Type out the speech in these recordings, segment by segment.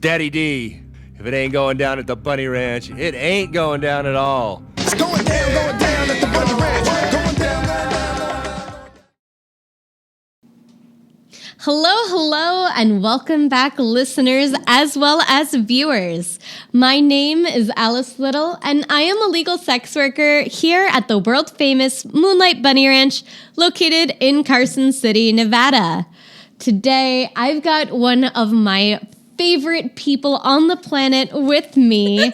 Daddy D. If it ain't going down at the Bunny Ranch, it ain't going down at all. It's going down at the Bunny Ranch. Going down. Hello, and welcome back, listeners, as well as viewers. My name is AliceLittle, and I am a legal sex worker here at the world-famous Moonlight Bunny Ranch, located in Carson City, Nevada. Today, I've got one of my favorite people on the planet with me.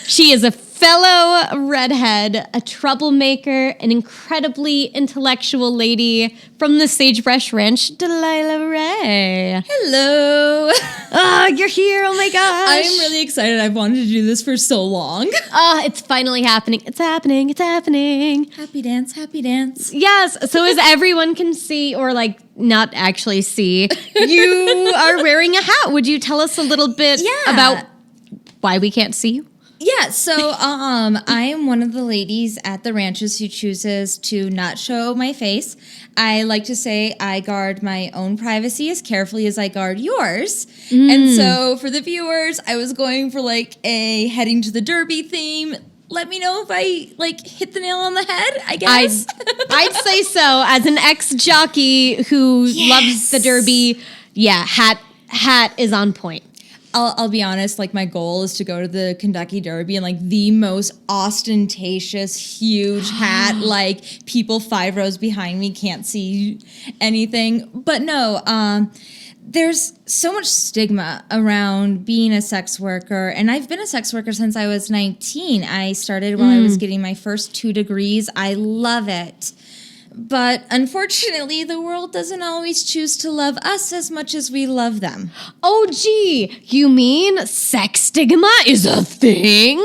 She is a fellow redhead, a troublemaker, an incredibly intellectual lady from the Sagebrush Ranch, Delilah Rae. Hello. Oh, you're here. Oh my gosh. I'm really excited. I've wanted to do this for so long. Oh, it's finally happening. It's happening. It's happening. Happy dance, happy dance. Yes. So as everyone can see, or like not actually see, you are wearing a hat. Would you tell us a little bit about why we can't see you? Yeah, so I am one of the ladies at the ranches who chooses to not show my face. I like to say I guard my own privacy as carefully as I guard yours. And so for the viewers, I was going for like a heading to the Derby theme. Let me know if I like hit the nail on the head, I guess. I'd say so. As an ex-jockey who loves the Derby, hat is on point. I'll be honest, like my goal is to go to the Kentucky Derby and like the most ostentatious, huge hat, like people 5 rows behind me can't see anything. But no, there's so much stigma around being a sex worker. And I've been a sex worker since I was 19. I started while I was getting my first 2 degrees. I love it. But unfortunately, the world doesn't always choose to love us as much as we love them. Oh, gee, you mean sex stigma is a thing?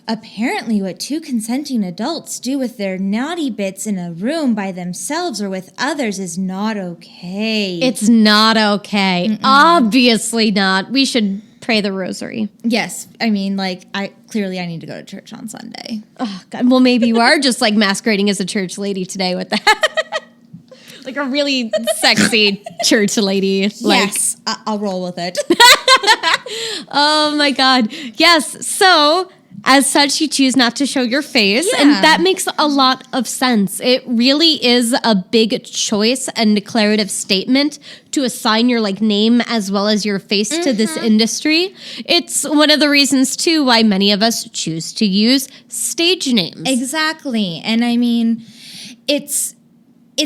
Apparently, what 2 consenting adults do with their naughty bits in a room by themselves or with others is not okay. It's not okay. Obviously not. We should pray the rosary. Yes, I mean, like, I need to go to church on Sunday. Oh, God. Well, maybe you are just like masquerading as a church lady today with that. Like a really sexy church lady. Yes, I'll roll with it. Oh, my God. Yes. So, as such, you choose not to show your face, and that makes a lot of sense. It really is a big choice and declarative statement to assign your like name as well as your face to this industry. It's one of the reasons, too, why many of us choose to use stage names. Exactly. And I mean, it's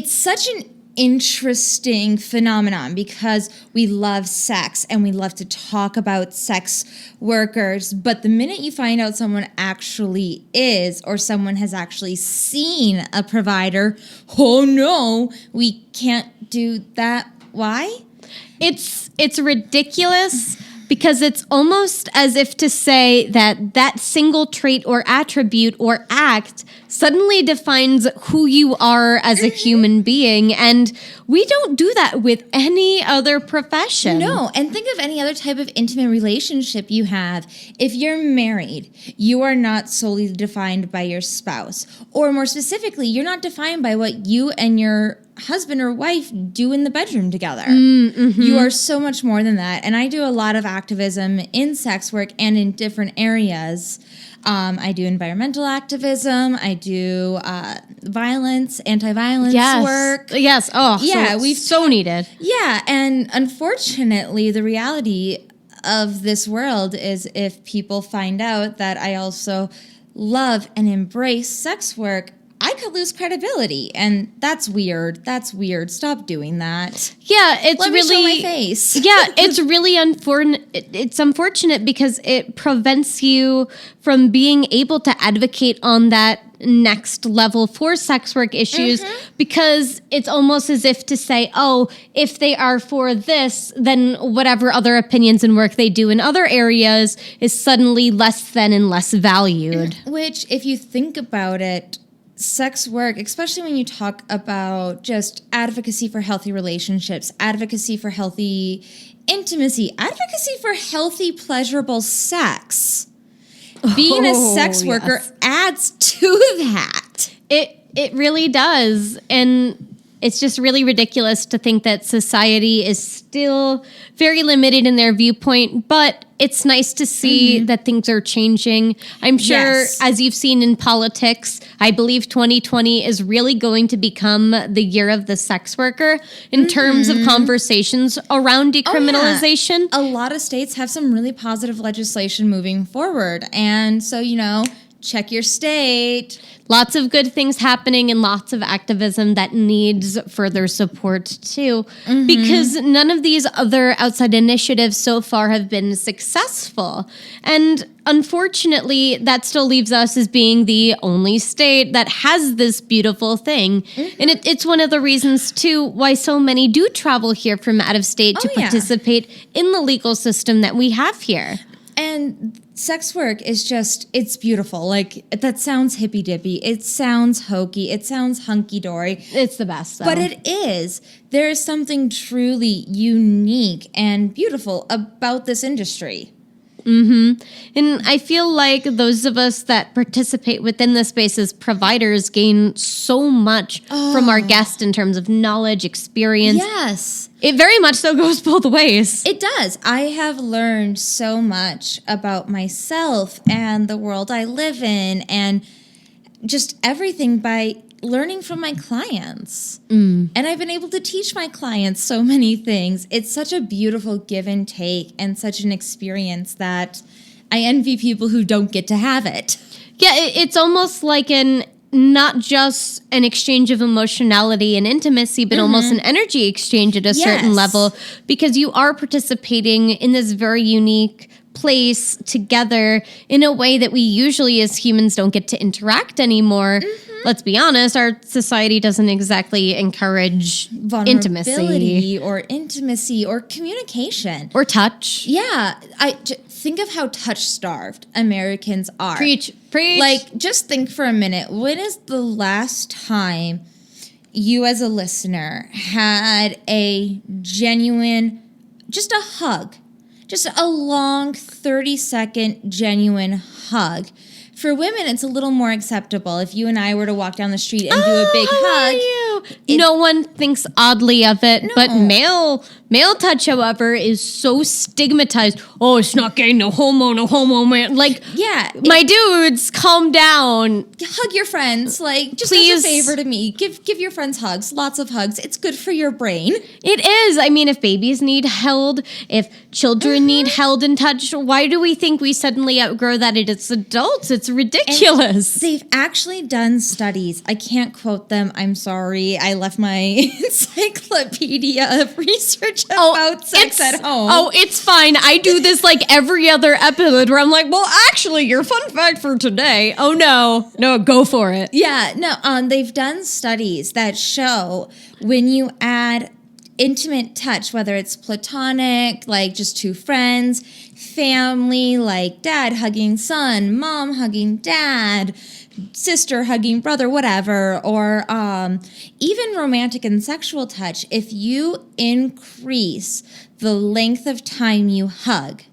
such an interesting phenomenon because we love sex and we love to talk about sex workers, but the minute you find out someone actually is or someone has actually seen a provider, oh no, we can't do that. Why? It's ridiculous because it's almost as if to say that single trait or attribute or act suddenly defines who you are as a human being. And we don't do that with any other profession. No, and think of any other type of intimate relationship you have. If you're married, you are not solely defined by your spouse. Or more specifically, you're not defined by what you and your husband or wife do in the bedroom together. You are so much more than that. And I do a lot of activism in sex work and in different areas. I do environmental activism. I do anti-violence work. Yes. Oh, yeah. We've so needed. Yeah. And unfortunately, the reality of this world is if people find out that I also love and embrace sex work, I could lose credibility, and that's weird. That's weird. Stop doing that. Yeah, it's Let really me show my face. Yeah, it's really unfortunate. It's unfortunate because it prevents you from being able to advocate on that next level for sex work issues because it's almost as if to say, oh, if they are for this, then whatever other opinions and work they do in other areas is suddenly less than and less valued. Which, if you think about it, sex work, especially when you talk about just advocacy for healthy relationships, advocacy for healthy intimacy, advocacy for healthy, pleasurable sex, being a sex worker adds to that. It really does. And It's just really ridiculous to think that society is still very limited in their viewpoint, but it's nice to see that things are changing. I'm sure, as you've seen in politics, I believe 2020 is really going to become the year of the sex worker in terms of conversations around decriminalization. A lot of states have some really positive legislation moving forward. And so, you know, check your state. Lots of good things happening and lots of activism that needs further support too. Because none of these other outside initiatives so far have been successful. And unfortunately, that still leaves us as being the only state that has this beautiful thing. And it's one of the reasons too why so many do travel here from out of state to participate in the legal system that we have here. And sex work is just, it's beautiful. Like, that sounds hippy-dippy. It sounds hokey. It sounds hunky-dory. It's the best, though. But it is. There is something truly unique and beautiful about this industry. And I feel like those of us that participate within the space as providers gain so much from our guests in terms of knowledge, experience. Yes. It very much so goes both ways. It does. I have learned so much about myself and the world I live in and just everything by learning from my clients. And I've been able to teach my clients so many things. It's such a beautiful give and take and such an experience that I envy people who don't get to have it. Yeah, it's almost like not just an exchange of emotionality and intimacy, but almost an energy exchange at a certain level, because you are participating in this very unique place together in a way that we usually as humans don't get to interact anymore. Let's be honest, our society doesn't exactly encourage intimacy or communication or touch. Yeah, think of how touch-starved Americans are. Preach. Like, just think for a minute. When is the last time you as a listener had a genuine, just a hug, just a long 30-second genuine hug? For women, it's a little more acceptable. If you and I were to walk down the street and do a big hug. No one thinks oddly of it, but male touch, however, is so stigmatized. Oh, it's not gay, no homo, man. Like, my dudes, calm down. Hug your friends. Like, just Please. as a favor to me, give your friends hugs, lots of hugs. It's good for your brain. It is. I mean, if babies need held, if children need held and touched, why do we think we suddenly outgrow that it's adults? It's ridiculous. And they've actually done studies. I can't quote them. I'm sorry. I left my encyclopedia of research about sex at home. Oh, it's fine. I do this like every other episode where I'm like, well, actually, your fun fact for today. Oh, no, go for it. Yeah, no, they've done studies that show when you add intimate touch, whether it's platonic, like just two friends, family, like dad hugging son, mom hugging dad, sister hugging brother, whatever, or even romantic and sexual touch, if you increase the length of time you hug,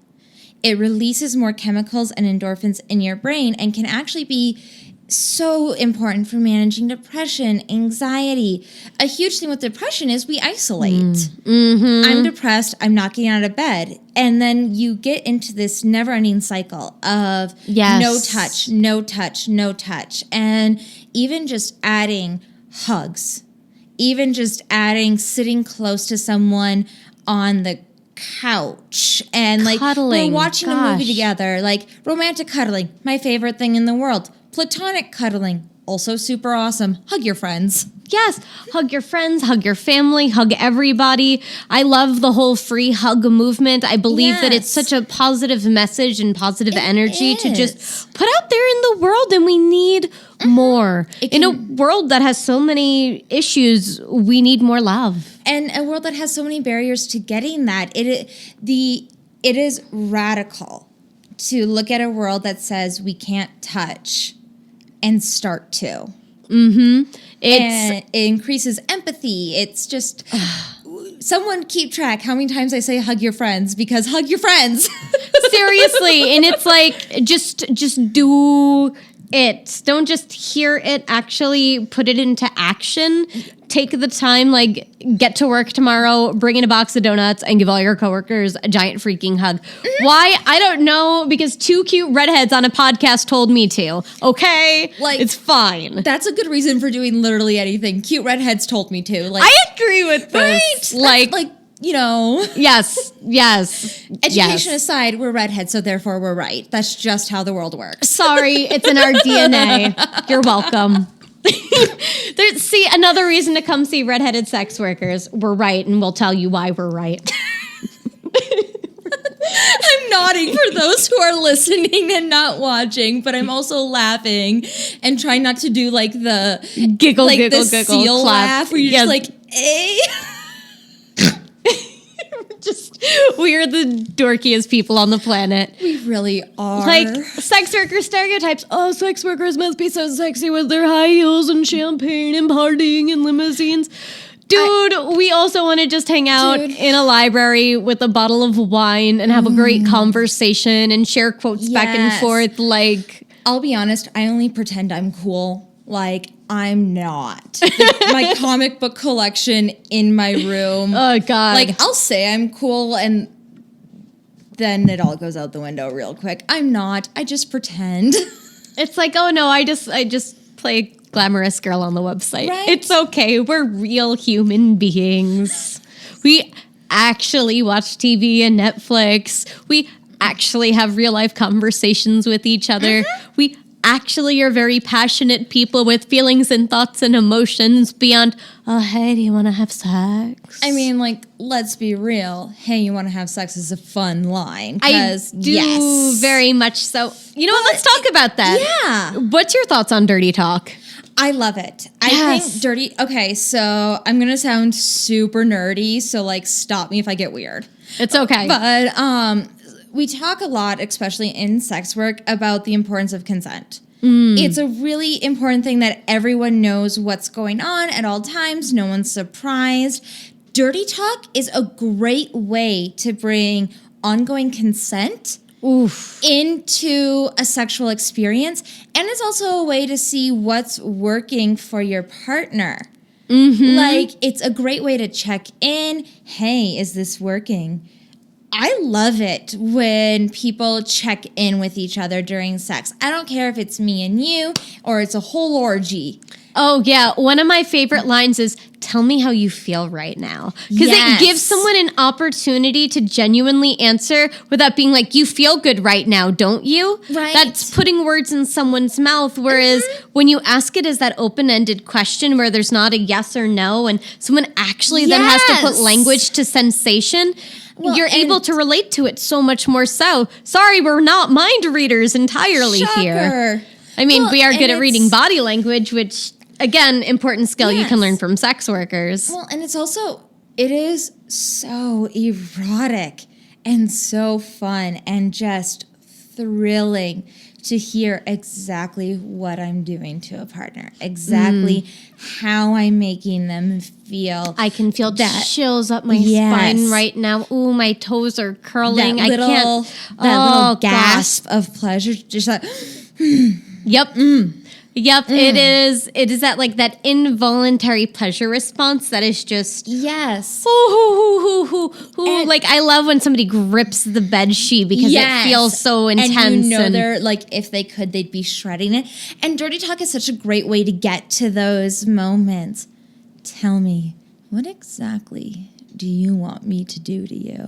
it releases more chemicals and endorphins in your brain and can actually be so important for managing depression, anxiety. A huge thing with depression is we isolate. I'm depressed, I'm not getting out of bed. And then you get into this never-ending cycle of no touch, no touch, no touch. And even just adding hugs, even just adding sitting close to someone on the couch and like cuddling. We're watching a movie together, like romantic cuddling, my favorite thing in the world. Platonic cuddling, also super awesome. Hug your friends. Yes, hug your friends, hug your family, hug everybody. I love the whole free hug movement. I believe that it's such a positive message and positive energy to just put out there in the world, and we need more. In a world that has so many issues, we need more love. And a world that has so many barriers to getting that. It is radical to look at a world that says we can't touch and start to. And it increases empathy. It's just someone keep track how many times I say hug your friends, because hug your friends. Seriously, and it's like just do it. Don't just hear it, actually put it into action. Take the time, like, get to work tomorrow, bring in a box of donuts, and give all your coworkers a giant freaking hug. Why? I don't know, because 2 cute redheads on a podcast told me to. Okay? Like, it's fine. That's a good reason for doing literally anything. Cute redheads told me to. Like, I agree with this. right? Like, you know. Yes. Education aside, we're redheads, so therefore we're right. That's just how the world works. Sorry, it's in our DNA. You're welcome. See, another reason to come see redheaded sex workers. We're right, and we'll tell you why we're right. I'm nodding for those who are listening and not watching, but I'm also laughing and trying not to do like the giggle, like giggle, the giggle, seal clap. laugh where you're just like, eh. We're the dorkiest people on the planet. We really are. Like, sex worker stereotypes. Oh, sex workers must be so sexy with their high heels and champagne and partying and limousines. Dude, we also want to just hang out in a library with a bottle of wine and have a great conversation and share quotes back and forth. Like, I'll be honest, I only pretend I'm cool. Like, I'm not. My comic book collection in my room. Oh, God. Like, I'll say I'm cool and then it all goes out the window real quick. I'm not. I just pretend. It's like, oh, no, I just play glamorous girl on the website. Right? It's okay. We're real human beings. We actually watch TV and Netflix. We actually have real life conversations with each other. We actually are very passionate people with feelings and thoughts and emotions beyond, oh, hey, do you want to have sex? I mean, like, let's be real. Hey, you want to have sex is a fun line. I do very much so. You know what? Let's talk about that. Yeah. What's your thoughts on dirty talk? I love it. I think dirty... Okay, so I'm going to sound super nerdy, so, like, stop me if I get weird. It's okay. But we talk a lot, especially in sex work, about the importance of consent. It's a really important thing that everyone knows what's going on at all times. No one's surprised. Dirty talk is a great way to bring ongoing consent into a sexual experience. And it's also a way to see what's working for your partner. Like, it's a great way to check in. Hey, is this working? I love it when people check in with each other during sex. I don't care if it's me and you or it's a whole orgy. Oh, yeah. One of my favorite lines is, tell me how you feel right now. Because it gives someone an opportunity to genuinely answer without being like, you feel good right now, don't you? Right. That's putting words in someone's mouth. Whereas when you ask it as that open-ended question where there's not a yes or no and someone actually then has to put language to sensation, you're able to relate to it so much more so. Sorry, we're not mind readers entirely here. I mean, we are good at reading body language, which... Again, important skill you can learn from sex workers. Well, and it's also, it is so erotic and so fun and just thrilling to hear exactly what I'm doing to a partner, exactly how I'm making them feel. I can feel chills up my spine right now. Ooh, my toes are curling. That little gasp of pleasure, just like, Yep. It is that like that involuntary pleasure response that is just like I love when somebody grips the bed sheet because it feels so intense. And you know they're like, if they could, they'd be shredding it. And dirty talk is such a great way to get to those moments. Tell me, what exactly do you want me to do to you?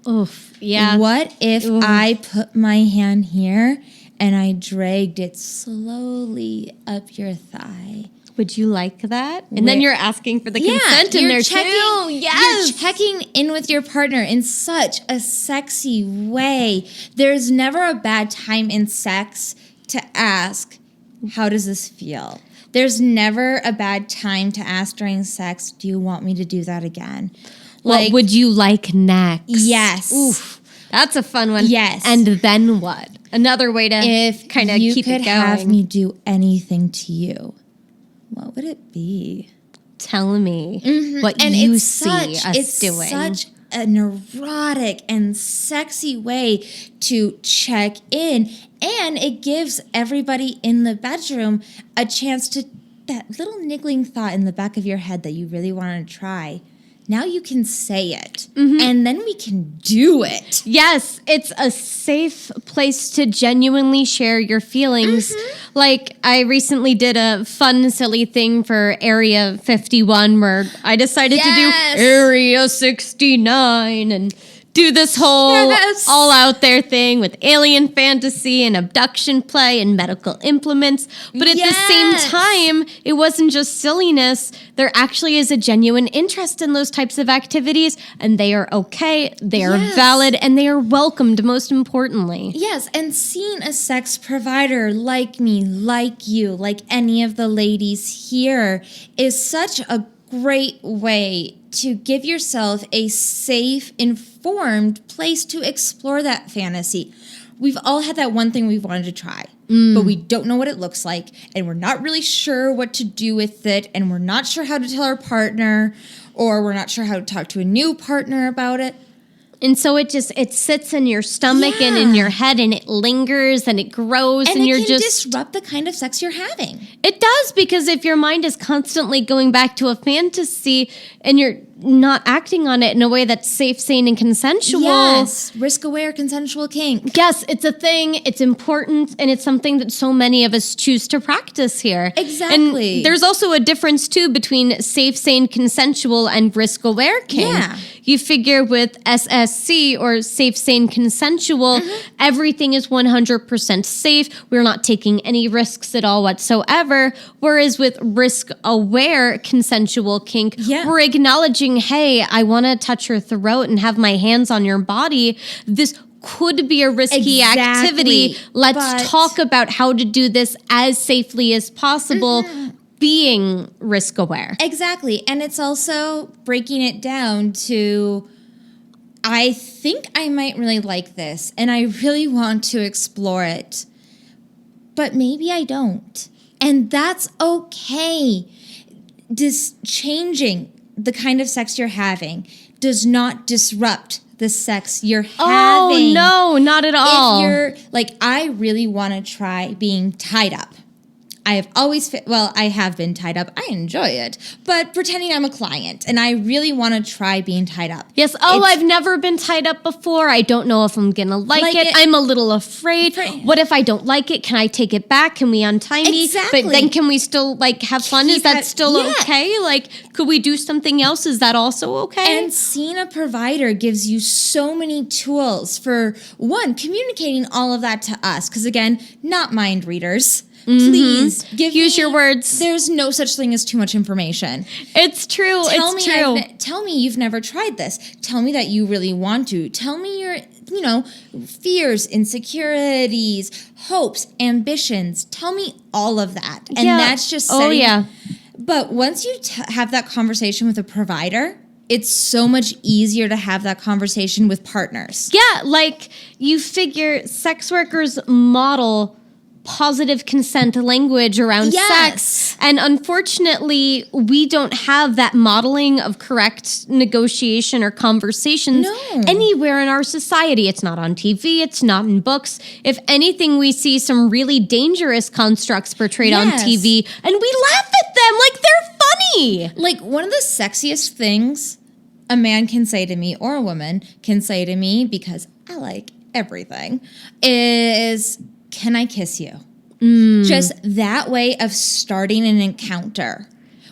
Oof. Yeah. What if I put my hand here and I dragged it slowly up your thigh? Would you like that? And then you're asking for the consent in there too. Yes. You're checking in with your partner in such a sexy way. There's never a bad time in sex to ask, how does this feel? There's never a bad time to ask during sex, do you want me to do that again? What would you like next? Yes. Oof. That's a fun one. Yes. And then what? Another way to kind of keep it going. If you could have me do anything to you, what would it be? Tell me what you see us doing. It's such a neurotic and sexy way to check in. And it gives everybody in the bedroom a chance to, that little niggling thought in the back of your head that you really want to try. Now you can say it, and then we can do it. Yes, it's a safe place to genuinely share your feelings. Like, I recently did a fun, silly thing for Area 51 where I decided to do Area 69 and do this whole all out there thing with alien fantasy and abduction play and medical implements. But at the same time, it wasn't just silliness. There actually is a genuine interest in those types of activities, and they are okay, they are valid, and they are welcomed, most importantly. Yes, and seeing a sex provider like me, like you, like any of the ladies here is such a great way to give yourself a safe, informed place to explore that fantasy. We've all had that one thing we've wanted to try, but we don't know what it looks like, and we're not really sure what to do with it, and we're not sure how to tell our partner, or we're not sure how to talk to a new partner about it. And so it sits in your stomach and in your head, and it lingers and it grows, and you're it can just disrupt the kind of sex you're having. It does, because if your mind is constantly going back to a fantasy and you're not acting on it in a way that's safe, sane, and consensual. Yes, risk-aware consensual kink. Yes, it's a thing, it's important, and it's something that so many of us choose to practice here. Exactly. And there's also a difference, too, between safe, sane, consensual, and risk-aware kink. Yeah. You figure with SSC, or safe, sane, consensual, everything is 100% safe. We're not taking any risks at all whatsoever. Whereas with risk-aware consensual kink, we're acknowledging, hey, I want to touch your throat and have my hands on your body. This could be a risky activity. Let's talk about how to do this as safely as possible. Being risk aware. Exactly. And it's also breaking it down to, I think I might really like this and I really want to explore it, but maybe I don't. And that's okay. Changing the kind of sex you're having does not disrupt the sex you're having. Oh, no, not at all. If you're like, I really want to try being tied up. I have always, I have been tied up. I enjoy it. But pretending I'm a client and I really want to try being tied up. Yes. Oh, I've never been tied up before. I don't know if I'm going to like it. I'm a little afraid. What if I don't like it? Can I take it back? Can we untie me? Exactly. But then can we still have fun? Is that still okay? Could we do something else? Is that also okay? And seeing a provider gives you so many tools for, one, communicating all of that to us. Because again, not mind readers. Please use your words. There's no such thing as too much information. It's true. Tell me you've never tried this. Tell me that you really want to. Tell me your, fears, insecurities, hopes, ambitions. Tell me all of that. And that's just setting. But once you have that conversation with a provider, it's so much easier to have that conversation with partners. Yeah, you figure sex workers model positive consent language around sex. And unfortunately, we don't have that modeling of correct negotiation or conversations anywhere in our society. It's not on TV. It's not in books. If anything, we see some really dangerous constructs portrayed on TV, and we laugh at them like they're funny. One of the sexiest things a man can say to me, or a woman can say to me, because I like everything, is, can I kiss you? Just that way of starting an encounter.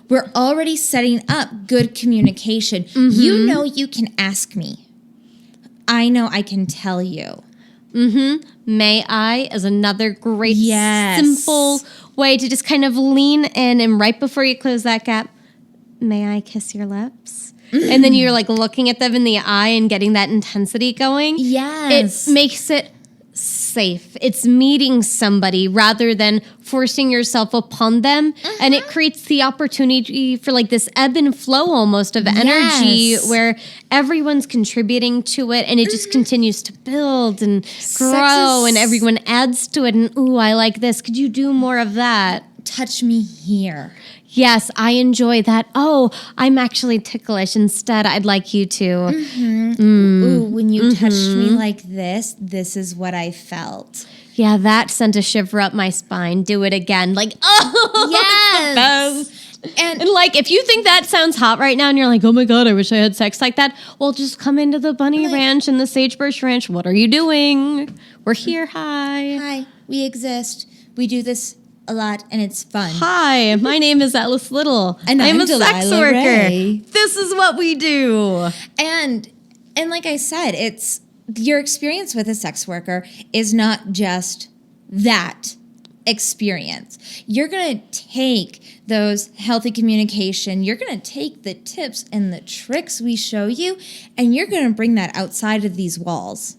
We're already setting up good communication. You know you can ask me. I know I can tell you. May I is another great simple way to just kind of lean in, and right before you close that gap, may I kiss your lips? And then you're looking at them in the eye and getting that intensity going. Yes. It makes it safe. It's meeting somebody rather than forcing yourself upon them. And it creates the opportunity for this ebb and flow almost of energy where everyone's contributing to it, and it just continues to build and grow, and everyone adds to it. And, ooh, I like this. Could you do more of that? Touch me here. Yes, I enjoy that. Oh, I'm actually ticklish. Instead, I'd like you to. Ooh, when you touched me like this is what I felt. Yeah, that sent a shiver up my spine. Do it again. Like, oh, Yes. And like, if you think that sounds hot right now and you're like, oh my God, I wish I had sex like that. Well, just come into the Bunny Ranch and the Sagebrush Ranch. What are you doing? We're here. Hi. Hi, we exist. We do this a lot and it's fun. Hi, my name is AliceLittle. And I'm a sex Delilah worker. Rae. This is what we do. And like I said, it's your experience with a sex worker is not just that experience. You're going to take those healthy communication, you're going to take the tips and the tricks we show you, and you're going to bring that outside of these walls.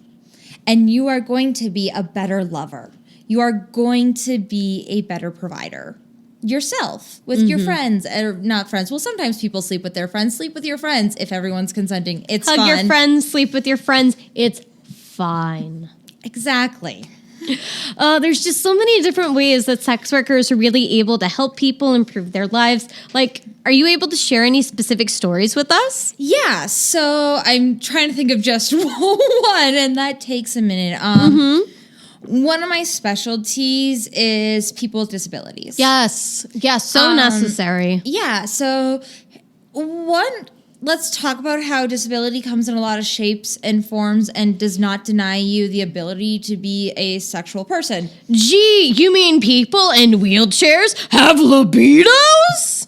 And you are going to be a better lover. You are going to be a better provider yourself with your friends, or not friends. Well, sometimes people sleep with their friends. Sleep with your friends if everyone's consenting. It's Hug fun. your friends, sleep with your friends. It's fine. Exactly. There's just so many different ways that sex workers are really able to help people improve their lives. Like, are you able to share any specific stories with us? Yeah, so I'm trying to think of just one, and that takes a minute. One of my specialties is people with disabilities. Yes, so necessary. Yeah, so let's talk about how disability comes in a lot of shapes and forms and does not deny you the ability to be a sexual person. Gee, you mean people in wheelchairs have libidos?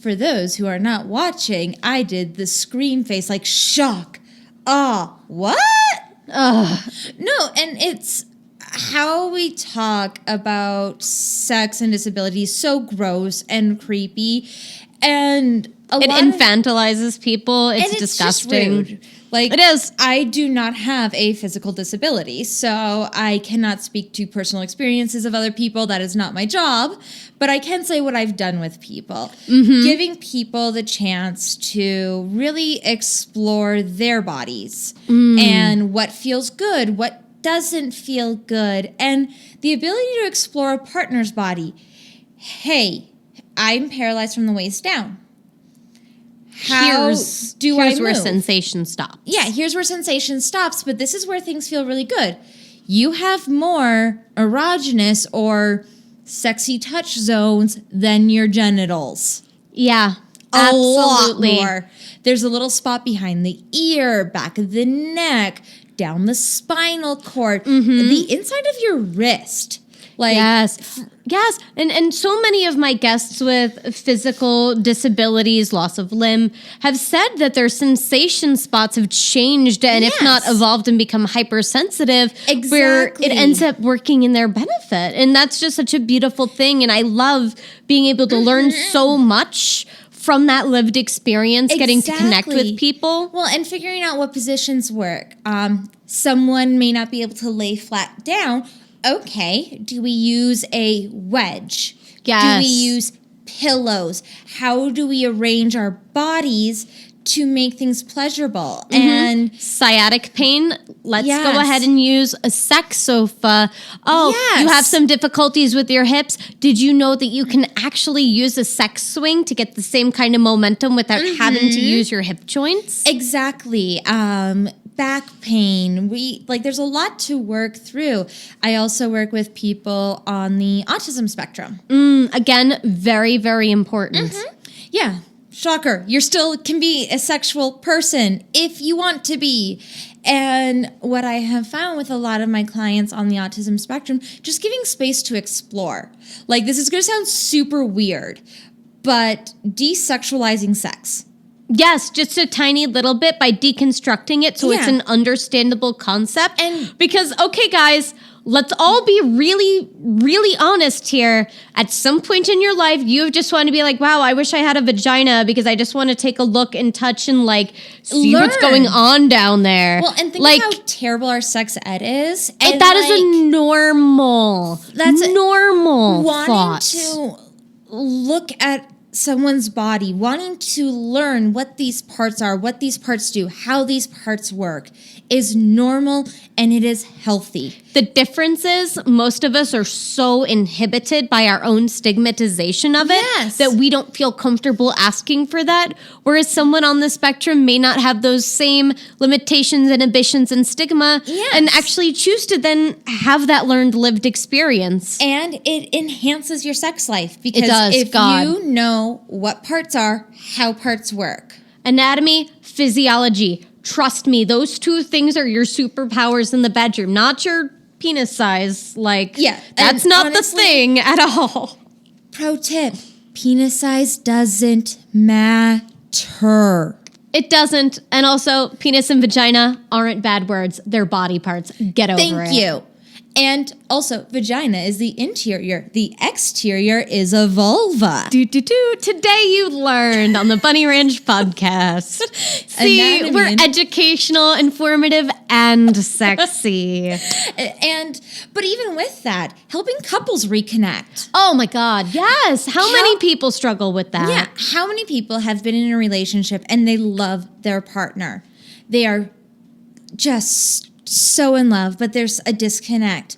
For those who are not watching, I did the scream face, like shock. What? No, and it's how we talk about sex and disability is so gross and creepy, and It infantilizes people. It's disgusting. Just rude. Like, it is. I do not have a physical disability, so I cannot speak to personal experiences of other people. That is not my job, but I can say what I've done with people. Giving people the chance to really explore their bodies and what feels good, what doesn't feel good, and the ability to explore a partner's body. Hey, I'm paralyzed from the waist down. Here's where sensation stops. Yeah, here's where sensation stops, but this is where things feel really good. You have more erogenous or sexy touch zones than your genitals. Yeah, A lot absolutely. more. There's a little spot behind the ear, back of the neck, down the spinal cord, the inside of your wrist. Like, Yes. And so many of my guests with physical disabilities, loss of limb, have said that their sensation spots have changed and if not evolved and become hypersensitive, where it Exactly. ends up working in their benefit. And that's just such a beautiful thing. And I love being able to learn so much from that lived experience, getting to connect Exactly. with people. Well, and figuring out what positions work. Someone may not be able to lay flat down. Okay, do we use a wedge? Yes. Do we use pillows? How do we arrange our bodies to make things pleasurable? And Sciatic pain, let's go Yes. ahead and use a sex sofa. Oh, Yes. you have some difficulties with your hips. Did you know that you can actually use a sex swing to get the same kind of momentum without having to use your hip joints? exactly. Back pain. There's a lot to work through. I also work with people on the autism spectrum. Again, very, very important. Yeah. Shocker. You're still can be a sexual person if you want to be. And what I have found with a lot of my clients on the autism spectrum, just giving space to explore. Like, this is going to sound super weird, but desexualizing sex. Yes, just a tiny little bit by deconstructing it so it's Yeah. an understandable concept. And- because, okay, guys, let's all be really, really honest here. At some point in your life, you just want to be like, wow, I wish I had a vagina because I just want to take a look and touch and like see what's Learn. going on down there. Well, and think like, of how terrible our sex ed is. and And that is a normal, That's a- normal wanting thought. to look at someone's body, wanting to learn what these parts are, what these parts do, how these parts work is normal and it is healthy. The difference is most of us are so inhibited by our own stigmatization of it Yes. that we don't feel comfortable asking for that. Whereas someone on the spectrum may not have those same limitations, inhibitions, and stigma Yes. and actually choose to then have that learned lived experience. And it enhances your sex life because does, if God. you know what parts are, how parts work. Anatomy, physiology. Trust me, those two things are your superpowers in the bedroom, not your penis size. Like, Yeah, that's and not honestly- the thing at all. Pro tip, penis size doesn't matter. It doesn't. And also, penis and vagina aren't bad words. They're body parts. Get over it. Thank you. And also, vagina is the interior. The exterior is a vulva. Today you learned on the BunnyRanch podcast. See, Anatomy we're and- educational, informative, and sexy. But even with that, helping couples reconnect. Oh my God, yes. How many people struggle with that? Yeah, how many people have been in a relationship and they love their partner? They are just so in love, but there's a disconnect.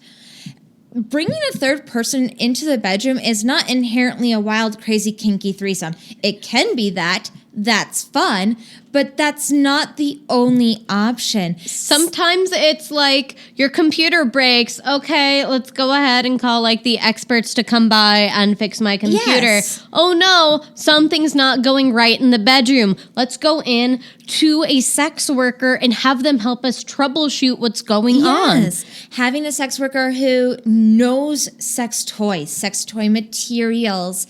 Bringing a third person into the bedroom is not inherently a wild, crazy, kinky threesome. It can be that. That's fun, but that's not the only option. Sometimes it's like your computer breaks. Okay, let's go ahead and call like the experts to come by and fix my computer. Yes. Oh no, something's not going right in the bedroom. Let's go in to a sex worker and have them help us troubleshoot what's going on. Yes. Having a sex worker who knows sex toy materials,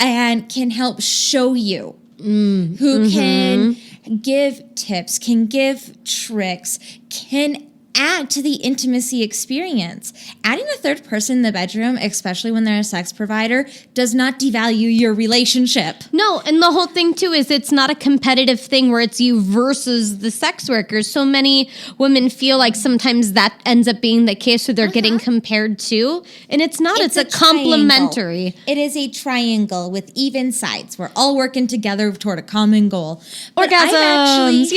and can help show you. Who can give tips, can give tricks, can add to the intimacy experience. Adding a third person in the bedroom, especially when they're a sex provider, does not devalue your relationship. No, and the whole thing too is it's not a competitive thing where it's you versus the sex workers. So many women feel like sometimes that ends up being the case where they're getting compared to, and it's not. It's a complementary. It is a triangle with even sides. We're all working together toward a common goal. But Orgasms,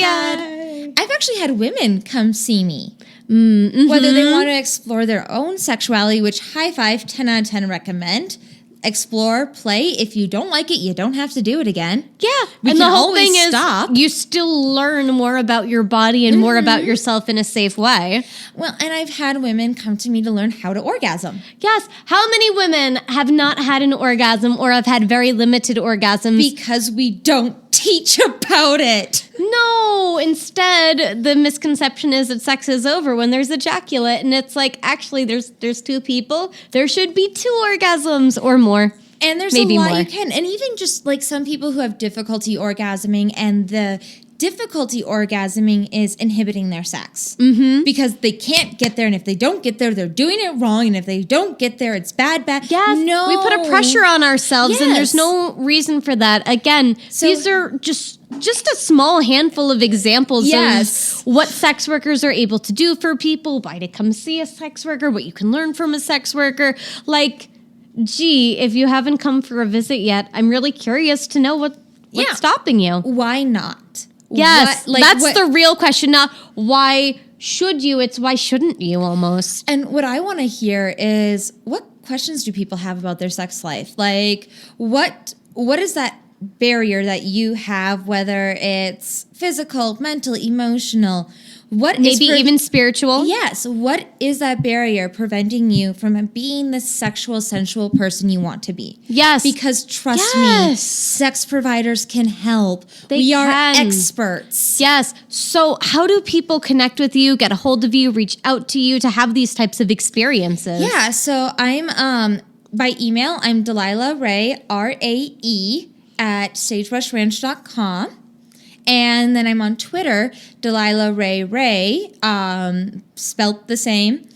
I've actually had women come see me. Whether they want to explore their own sexuality, which high five, 10 out of 10 recommend. Explore, play. If you don't like it, you don't have to do it again. Yeah, We and can the whole always thing stop. is you still learn more about your body and more about yourself in a safe way. Well, and I've had women come to me to learn how to orgasm. Yes, how many women have not had an orgasm or have had very limited orgasms? Because we don't teach about it. No, instead the misconception is that sex is over when there's ejaculate, and it's like actually there's two people. There should be two orgasms or more. And there's Maybe a lot more. you can. And even just like some people who have difficulty orgasming, and the difficulty orgasming is inhibiting their sex. Because they can't get there. And if they don't get there, they're doing it wrong. And if they don't get there, it's bad. Yes, No. we put a pressure on ourselves, and there's Yes. no reason for that. Again, So- these are just a small handful of examples Yes. of what sex workers are able to do for people, why to come see a sex worker, what you can learn from a sex worker. Like, gee, if you haven't come for a visit yet, I'm really curious to know what's Yeah. stopping you. Why not? Yes, What- like, that's what- the real question, not why should you, it's why shouldn't you almost. And what I want to hear is, what questions do people have about their sex life? Like, what is that barrier that you have, whether it's physical, mental, emotional? What is Maybe even spiritual. Yes. What is that barrier preventing you from being the sexual, sensual person you want to be? Yes. Because trust me, Yes. sex providers can help. They we are can. experts. Yes. So how do people connect with you, get a hold of you, reach out to you to have these types of experiences? Yeah. So I'm by email, I'm Delilah Rae, RAE at sagebrushranch.com. And then I'm on Twitter, Delilah Rae, spelt the same,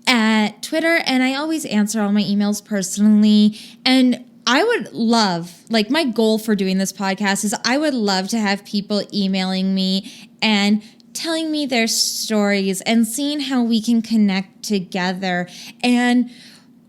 at Twitter. And I always answer all my emails personally. And I would love, like my goal for doing this podcast is I would love to have people emailing me and telling me their stories and seeing how we can connect together. And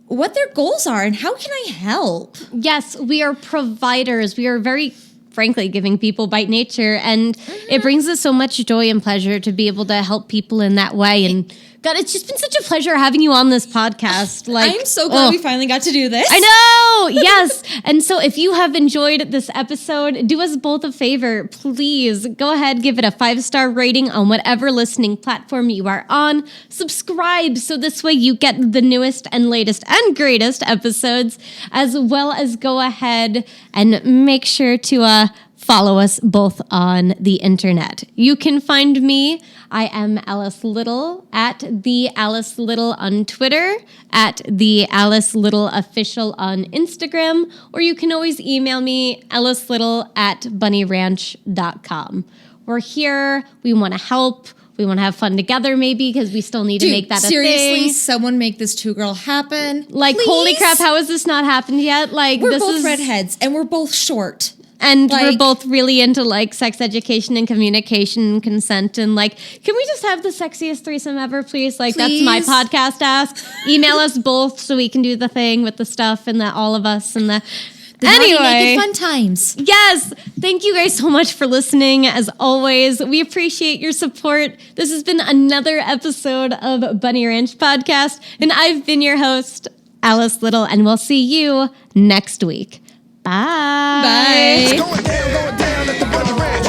what their goals are and how can I help? Yes, we are providers. We are very, frankly, giving people by nature. And it brings us so much joy and pleasure to be able to help people in that way. And God, it's just been such a pleasure having you on this podcast. I'm so glad we finally got to do this. I know, yes. And so if you have enjoyed this episode, do us both a favor. Please go ahead, give it a 5-star rating on whatever listening platform you are on. Subscribe so this way you get the newest and latest and greatest episodes, as well as go ahead and make sure to follow us both on the internet. You can find me. I am AliceLittle at the AliceLittle on Twitter, at the AliceLittle official on Instagram, or you can always email me, AliceLittle at BunnyRanch.com. We're here. We want to help. We want to have fun together, maybe, because we still need to make that a thing. Seriously, someone make this 2-girl happen. Like, please? Holy crap, how has this not happened yet? Like, We're this both is redheads and we're both short. And we're Like- both really into like sex education and communication and consent and like, can we just have the sexiest threesome ever, please? Like that's my Please? podcast ask. Email us both so we can do the thing with the stuff and the all of us and the Naughty, anyway. naked fun times. Yes, thank you guys so much for listening. As always, we appreciate your support. This has been another episode of Bunny Ranch Podcast, and I've been your host, AliceLittle, and we'll see you next week. Bye. Bye. Going down at the Bunny Ranch.